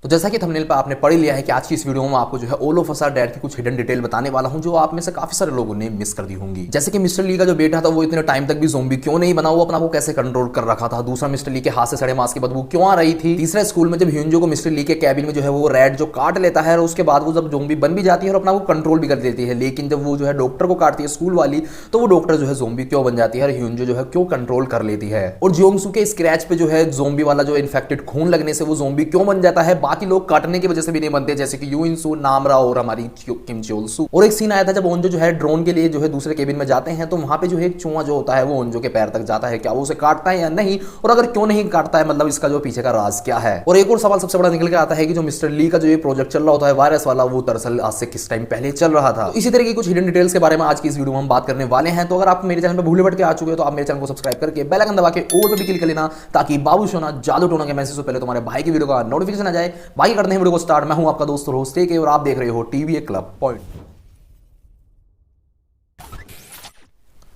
तो जैसा कि थंबनेल पे आपने पढ़ लिया है कि आज की इस वीडियो में आपको जो है all of us are dead की कुछ हिडन डिटेल बताने वाला हूं जो आप में से काफी सारे लोगों ने मिस कर दी होंगी। जैसे कि मिस्टर ली का जो बेटा था वो इतने टाइम तक भी ज़ोंबी क्यों नहीं बना, वो अपना को कैसे कंट्रोल कर रखा था। दूसरा, मिस्टर ली के हाथ से सड़े मांस की बदबू क्यों आ रही थी। तीसरा, स्कूल में जब ह्यूंजो को मिस्टर ली के कैबिन में जो है वो रैट जो काट लेता है और उसके बाद वो जब ज़ोंबी बन भी जाती है और अपना को कंट्रोल भी कर देती है, लेकिन जब वो जो है डॉक्टर को काटती है स्कूल वाली, तो वो डॉक्टर जो है ज़ोंबी क्यों बन जाती है और ह्यूंजो जो है क्यों कंट्रोल कर लेती है। और जियोंगसू के स्क्रैच पे जो है ज़ोंबी वाला जो इन्फेक्टेड खून लगने से वो ज़ोंबी क्यों बन जाता है, बाकी लोग काटने की वजह से भी नहीं बनते, जैसे कि यू इंसू, नामरा और हमारी किम चोल सू। और एक सीन आया था जब ओंजो जो है ड्रोन के लिए जो है दूसरे केबिन में जाते हैं, तो वहां पे जो है एक चूहा जो होता है वो ओंजो के पैर तक जाता है, क्या वो उसे काटता है या नहीं, और अगर क्यों नहीं काटता है, मतलब इसका जो पीछे का राज क्या है। और एक और सवाल सबसे बड़ा निकल के आता है कि जो मिस्टर ली का जो ये प्रोजेक्ट चल रहा होता है वायरस वाला, वो दरअसल आज से किस टाइम पहले चल रहा था। तो इसी तरह की कुछ हिडन डिटेल्स के बारे में आज की इस वीडियो में हम बात करने वाले हैं। तो अगर आप मेरे चैनल पर भूले भटके आ चुके हो तो आप मेरे चैनल को सब्सक्राइब करके बेल आइकन दबा के ऑल पे भी क्लिक कर लेना, ताकि बाबू सोना जादू टोना के मैसेज से पहले तुम्हारे भाई की वीडियो का नोटिफिकेशन आ जाए। बाकी करते हैं वीडियो को स्टार्ट। मैं हूं आपका दोस्त रोस्ट और आप देख रहे हो टीवी क्लब पॉइंट।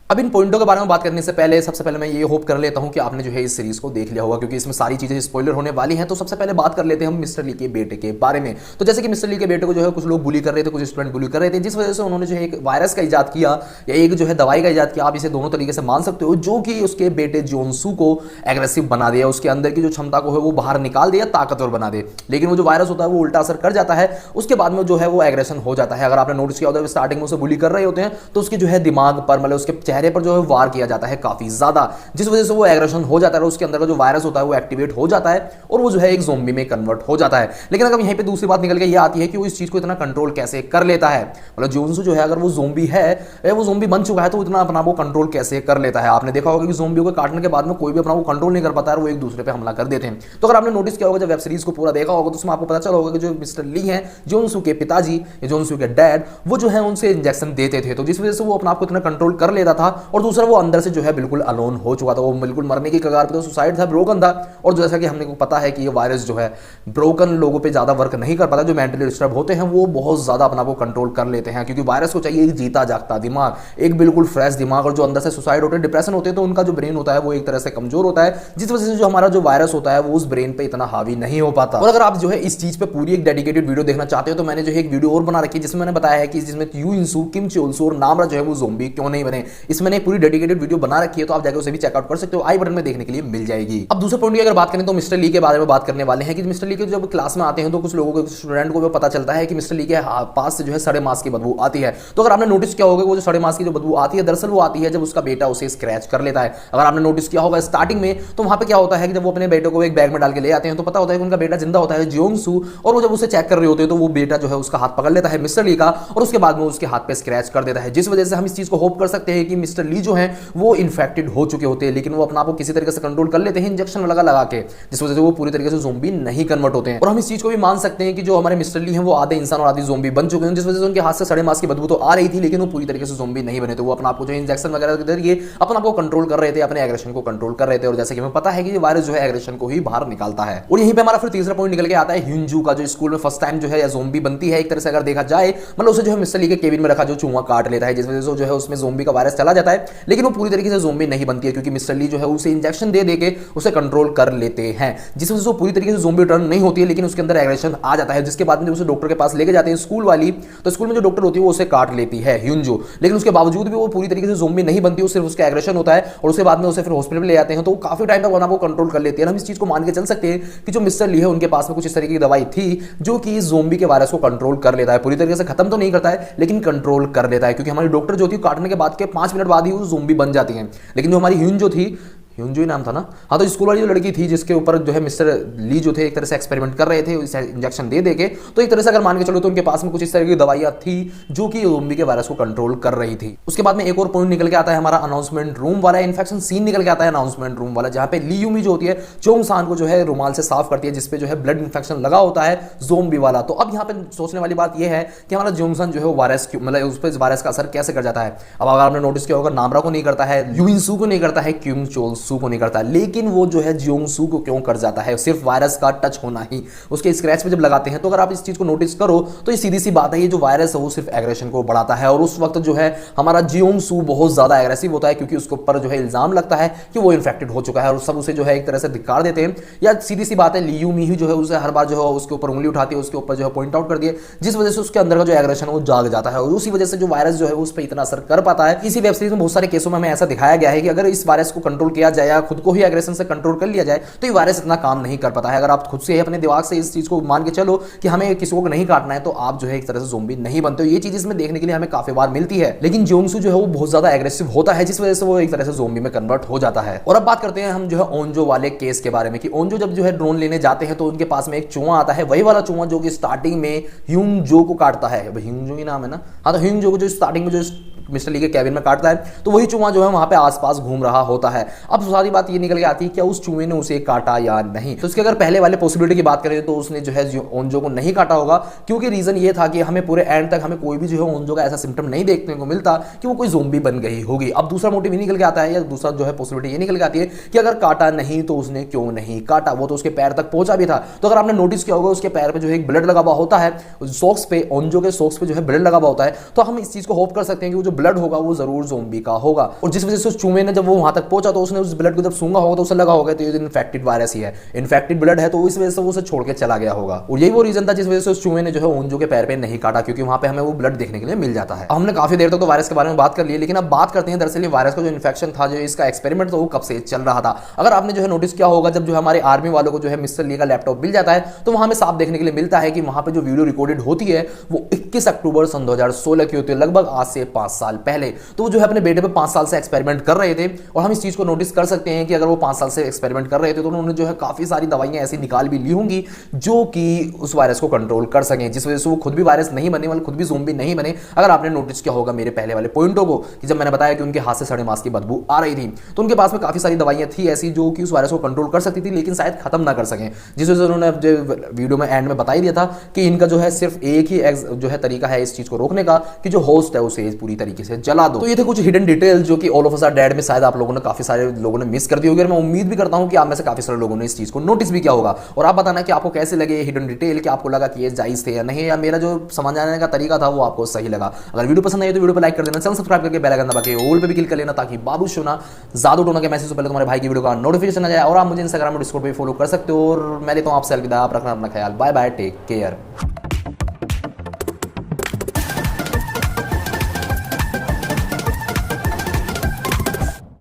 अब इन पॉइंटों के बारे में बात करने से पहले सबसे पहले मैं ये होप कर लेता हूं कि आपने जो है इस सीरीज को देख लिया होगा, क्योंकि इसमें सारी चीजें स्पॉइलर होने वाली हैं। तो सबसे पहले बात कर लेते हैं हम मिस्टर ली के बेटे के बारे में। तो जैसे कि मिस्टर ली के बेटे को जो है कुछ लोग बुली कर रहे थे, कुछ स्टूडेंट बुली कर रहे थे, जिस वजह से उन्होंने जो है एक वायरस का इजाद किया या एक जो है दवाई का इजाद किया, आप इसे दोनों तरीके से मान सकते हो, जो कि उसके बेटे जियोंगसू को एग्रेसिव बना दिया, उसके अंदर की जो क्षमता को है वो बाहर निकाल दिया, ताकतवर बना दे। लेकिन वो जो वायरस होता है वो उल्टा असर कर जाता है, उसके बाद में जो है वो एग्रेशन हो जाता है। अगर आपने नोटिस किया होता है स्टार्टिंग में उसे बुली कर रहे होते हैं तो उसके जो है दिमाग पर, मतलब उसके चेहरे पर जो है वार किया जाता है काफी ज्यादा, जिस वजह से वो एग्रेशन हो जाता है, उसके अंदर का जो वायरस होता है वो एक्टिवेट हो जाता है और वो जो है एक ज़ोंबी में कन्वर्ट हो जाता है। लेकिन अगर यहीं पे दूसरी बात निकल के ये आती है कि वो इस चीज को इतना कंट्रोल कैसे कर लेता है। मतलब जियोंगसू जो है अगर वो ज़ोंबी है, वो ज़ोंबी बन चुका है, तो इतना अपना वो कंट्रोल कैसे कर लेता है। आपने देखा होगा कि ज़ोंबियों को काटने के बाद में कोई भी अपना वो कंट्रोल नहीं कर पाता है, वो एक दूसरे पे हमला कर देते हैं। तो अगर आपने नोटिस किया होगा, जब वेब सीरीज को पूरा देखा होगा, तो उसमें आपको पता चला होगा कि जो मिस्टर ली है, जियोंगसू के पिताजी, जियोंगसू के डैड, वो जो है उनसे इंजेक्शन देते थे, तो जिस वजह से वो अपना आपको इतना कंट्रोल कर लेता था। और दूसरा, वो अंदर से जो है बिल्कुल अलोन हो चुका था, वो बिल्कुल मरने की कगार पे था, सुसाइड था, ब्रोकन था। और जैसा कि हमने को पता है कि ये वायरस जो है ब्रोकन लोगों पे ज्यादा वर्क नहीं कर पाता, जो मेंटली डिस्टर्ब होते हैं वो बहुत ज्यादा अपना को कंट्रोल कर लेते हैं, क्योंकि वायरस को चाहिए एक जीता जागता दिमाग, एक बिल्कुल फ्रेश दिमाग। और जो अंदर से सुसाइड होते हैं, डिप्रेशन होते हैं, तो उनका जो ब्रेन होता है वो एक तरह से कमजोर होता है, जिस वजह से जो हमारा जो वायरस होता है वो उस ब्रेन पे इतना हावी नहीं हो पाता। और अगर आप जो है इस चीज पे पूरी एक डेडिकेटेड वीडियो देखना चाहते हो, तो मैंने जो है एक वीडियो और बना रखी है जिसमें मैंने बताया है कि जिसमें यू इंसू, किम चोल सू और नामरा जो है वो ज़ोंबी क्यों नहीं बने। इसमें एक पूरी डेडिकेटेड वीडियो बना रखी है, तो आप जाकर उसे भी चेकआउट कर सकते हो, आई बटन में देखने के लिए मिल जाएगी। अब दूसरे पॉइंट की अगर बात करें तो मिस्टर ली के बारे में बात करने वाले हैं कि मिस्टर ली के जब क्लास में आते हैं तो कुछ लोगों को, स्टूडेंट को पता चलता है कि मिस्टर ली के पास से जो है सड़े मांस की बदबू आती है। तो अगर आपने नोटिस किया होगा वो जो सड़े मांस की जो बदबू आती है, दरअसल वो आती है जब उसका बेटा उसे स्क्रैच कर लेता है। अगर आपने नोटिस किया होगा स्टार्टिंग में, तो वहां पे क्या होता है कि जब वो अपने बेटे को एक बैग में डाल के ले आते हैं, तो पता होता है कि उनका बेटा जिंदा होता है, जियोंगसू, और वो जब उसे चेक कर रहे होते हैं तो वो बेटा जो है उसका हाथ पकड़ लेता है मिस्टर ली का, और उसके बाद में उसके हाथ पे स्क्रैच कर देता है, जिस वजह से हम इस चीज को होप कर सकते हैं कि मिस्टर ली जो है वो इन्फेक्टेड हो चुके होते हैं, लेकिन वो अपना आपको किसी तरीके से कंट्रोल कर लेते हैं इंजेक्शन लगा के, जिस वजह से वो पूरी तरीके से ज़ोंबी नहीं कन्वर्ट होते हैं। और हम इस चीज को भी मान सकते हैं कि जो हमारे मिस्टर ली हैं वो आधे इंसान और आधी ज़ोंबी बन चुके हैं, जिस वजह से उनके हाथ से सड़े मांस की बदबू तो आ रही थी, लेकिन वो पूरी तरीके से ज़ोंबी नहीं बने थे। वो अपना आपको जो इंजेक्शन वगैरह के जरिए अपना आपको कंट्रोल कर रहे थे, अपने एग्रेशन को कंट्रोल कर रहे थे। और जैसे कि हमें पता है कि ये वायरस जो है एग्रेशन को ही बाहर निकालता है। और यहीं पे हमारा फिर तीसरा पॉइंट निकल के आता है ह्यूंजू का, जो स्कूल में फर्स्ट टाइम जो है ज़ोंबी बनती है, एक तरह से अगर देखा जाए, मतलब उसे जो है मिस्टर ली के केबिन में रखा जो चूहा काट लेता है, जिस वजह से जो है उसमें ज़ोंबी का वायरस चला जाता है, लेकिन वो पूरी तरीके से ज़ोंबी नहीं बनती है, क्योंकि मिस्टर ली जो है उसे इंजेक्शन दे के उसे कंट्रोल कर लेते हैं, जिस वजह से वो पूरी तरीके से ज़ोंबी टर्न नहीं होती है, लेकिन उसके अंदर एग्रेशन आ जाता है। जिसके बाद में उसे डॉक्टर के पास लेके जाते हैं स्कूल वाली, तो स्कूल में जो डॉक्टर होती है वो उसे काट लेती है ह्यूंजो, लेकिन उसके बावजूद भी वो पूरी तरीके से ज़ोंबी नहीं बनती, सिर्फ उसका एग्रेशन होता है। और उसके बाद में उसे फिर हॉस्पिटल में ले जाते हैं, तो काफी टाइम तक वो कंट्रोल कर लेती है। हम इस चीज को मान के चल सकते हैं कि जो मिस्टर ली है उनके पास में कुछ इस तरीके की दवाई थी जो कि ज़ोंबी के वायरस को कंट्रोल कर लेता है, पूरी तरीके से खत्म तो नहीं करता है, लेकिन कंट्रोल कर लेता है, क्योंकि हमारी डॉक्टर जो थी काटने के बाद के 5 मिनट बाद ही वो ज़ोंबी बन जाती है। लेकिन जो हमारी ह्यूंजो थी, ह्यूंजो ही नाम था ना, हाँ, तो स्कूल वाली जो लड़की थी जिसके ऊपर जो है मिस्टर ली जो थे एक तरह से एक्सपेरिमेंट कर रहे थे इंजेक्शन दे के, तो एक तरह से अगर मान के चलो तो उनके पास में कुछ इस तरह की दवाइयां थी जो कि ज़ोंबी के वायरस को कंट्रोल कर रही थी। उसके बाद में एक और पॉइंट निकल के आता है हमारा अनाउंसमेंट रूम वाला, इन्फेक्शन सीन निकल के आता है अनाउंसमेंट रूम वाला, जहां पे ली यूमी जो होती है चोंग-सान को जो है रुमाल से साफ करती है, जिसपे जो है ब्लड इन्फेक्शन लगा होता है ज़ोंबी वाला। तो अब यहाँ पे सोचने वाली बात यह है कि हमारा जियोंगसन जो है वायरस मतलब उस पर वायरस का असर कैसे कर जाता है। अब अगर आपने नोटिस किया होगा, नामरा को नहीं करता है, यू इंसू को नहीं करता है, किम चोल सू को नहीं करता, लेकिन वो जो है जियोंग सू को क्यों कर जाता है, सिर्फ वायरस का टच होना ही, उसके स्क्रैच पे जब लगाते हैं। तो अगर आप इस चीज को नोटिस करो तो ये सीधी सी बात है, ये जो वायरस है वो सिर्फ एग्रेशन को बढ़ाता है, और उस वक्त जो है हमारा जियोंग सू बहुत ज्यादा एग्रेसिव होता है, क्योंकि उसके ऊपर जो है इल्जाम लगता है कि वो इन्फेक्टेड हो चुका है, और सब उसे जो है एक तरह से धिक्कार देते हैं। या सीधी सी बात है, लियू मी जो है उसे हर बार जो है उसके ऊपर उंगली उठाती है, उसके ऊपर जो है पॉइंट आउट कर दिए, जिस वजह से उसके अंदर का जो एग्रेशन है वो जाग जाता है, और उसी वजह से जो वायरस जो है उस पर इतना असर कर पाता है। इसी वेब सीरीज में बहुत सारे केसों में हमें ऐसा दिखाया गया है कि अगर इस वायरस को कंट्रोल किया जाए या खुद को ही एग्रेशन से कंट्रोल कर लिया जाए तो ये वायरस इतना काम नहीं कर पाता है। अगर आप खुद से अपने दिमाग से इस चीज को मान के चलो कि हमें किसी को नहीं काटना है, तो आप जो है एक तरह से ज़ोंबी नहीं बनते हो। ये चीज इसमें देखने के लिए हमें काफी बार मिलती है, लेकिन जियोंग-सू जो है वो बहुत ज्यादा एग्रेसिव होता है, जिस वजह से वो एक तरह से ज़ोंबी में कन्वर्ट हो जाता है। और अब बात करते हैं हम जो है ओंजो वाले केस के बारे में, कि ओंजो जब जो है ड्रोन लेने जाते हैं तो उनके पास में एक चूहा आता है, वही वाला चूहा जो कि स्टार्टिंग में ह्यूंग जो को काटता है। ह्यूंग जो ही नाम है ना, हाँ, तो ह्यूंग जो को जो स्टार्टिंग में जो मिस्टर ली के कैबिन में काटता है, तो वही चूहा जो है वहां पे आसपास घूम रहा होता है। अब सारी बात ये निकल के आती है क्या उस चूहे ने उसे काटा या नहीं। तो उसके अगर पहले वाले पॉसिबिलिटी की बात करें तो उसने जो है ओंजो को नहीं काटा होगा, क्योंकि रीजन ये था कि हमें पूरे एंड तक हमें कोई भी जो है ओंजो का ऐसा सिम्टम नहीं देखने को मिलता कि वो कोई ज़ोंबी बन गई होगी। अब दूसरा मोटिव ये निकल के आता है, या दूसरा जो है पॉसिबिलिटी ये निकल के आती है कि अगर काटा नहीं तो उसने क्यों नहीं काटा, वो तो उसके पैर तक पहुंचा भी था। तो अगर आपने नोटिस किया होगा उसके पैर पे जो है एक ब्लड लगा हुआ होता है, सॉक्स पे, ओंजो के सॉक्स पे जो है ब्लड लगा हुआ होता है, तो हम इस चीज को होप कर सकते हैं कि वो जो ब्लड होगा वो जरूर ज़ोंबी का होगा। और जिस वजह से उस चूहे ने जब वो वहां तक पहुंचा तो उसने उस ब्लड को जब सूंघा होगा तो उसे लगा होगा तो ये इन्फेक्टेड वायरस ही है, इन्फेक्टेड ब्लड है, तो इस वजह से वो उसे छोड़ के चला गया होगा। और यही वो रीजन था जिस वजह से उस चूहे ने जो है ओंजो के पैर पे नहीं काटा, क्योंकि वहां पे हमें वो ब्लड देखने के लिए मिल जाता है। हमने काफी देर तक तो वायरस के बारे में बात कर ली, लेकिन अब बात करते हैं दरअसल वायरस का जो इन्फेक्शन था, जो इसका एक्सपेरिमेंट था वो कब से चल रहा था। अगर आपने जो है नोटिस किया होगा, जब जो है हमारे आर्मी वालों को जो है मिस्टर ली का लैपटॉप मिल जाता है तो वहां में साफ देखने के लिए मिलता है कि वहां पे जो वीडियो रिकॉर्डेड होती है वो 21 अक्टूबर सन 2016 की होती है, लगभग आज से 5 साल पहले। तो वो जो है अपने बेटे पे 5 साल से एक्सपेरिमेंट कर रहे थे, और हम इस चीज को नोटिस कर सकते हैं कि अगर वो 5 साल से एक्सपेरिमेंट कर रहे थे तो उन्होंने जो है काफी सारी दवाइयां ऐसी निकाल भी ली होंगी जो कि उस वायरस को कंट्रोल कर सकें, जिस वजह से वो खुद भी वायरस नहीं बने, मतलब खुद भी ज़ोंबी नहीं बने। अगर आपने नोटिस किया होगा मेरे पहले वाले पॉइंटों को, कि जब मैंने बताया कि उनके हाथ से सड़े मांस की बदबू आ रही थी, तो उनके पास में काफी सारी दवाइयां थी ऐसी जो कि उस वायरस को कंट्रोल कर सकती थी, लेकिन शायद खत्म ना कर सकें, जिस वजह से उन्होंने वीडियो में एंड में बता ही दिया था कि इनका जो है सिर्फ एक ही जो है तरीका है इस चीज को रोकने का, कि जो होस्ट है उसे पूरी तरीके से जला दो। तो ये थे कुछ हिडन डिटेल जो कि all of us are dead में शायद आप लोगों ने, काफी सारे लोगों ने मिस कर दी होगी, और मैं उम्मीद भी करता हूं कि आप में से काफी सारे लोगों ने इस चीज को नोटिस भी किया होगा। और आप बताना कि आपको कैसे लगे हिडन डिटेल, कि आपको लगा कि ये जायज थे या नहीं, या मेरा जो समझाने का तरीका था वो आपको सही लगा। अगर वीडियो पसंद आई तो वीडियो को लाइक कर देना, चैनल सब्सक्राइब करके बेल आइकन दबा के ऑल पे भी क्लिक कर लेना, ताकि बाबू सोना जादू टोना के मैसेज से पहले तुम्हारे भाई की वीडियो का नोटिफिकेशन आ जाए। और आप मुझे इंस्टाग्राम और डिस्कॉर्ड पे फॉलो कर सकते हो, और मैं लेता हूं आपसे अलविदा। आप रखना अपना ख्याल, बाय बाय, टेक केयर।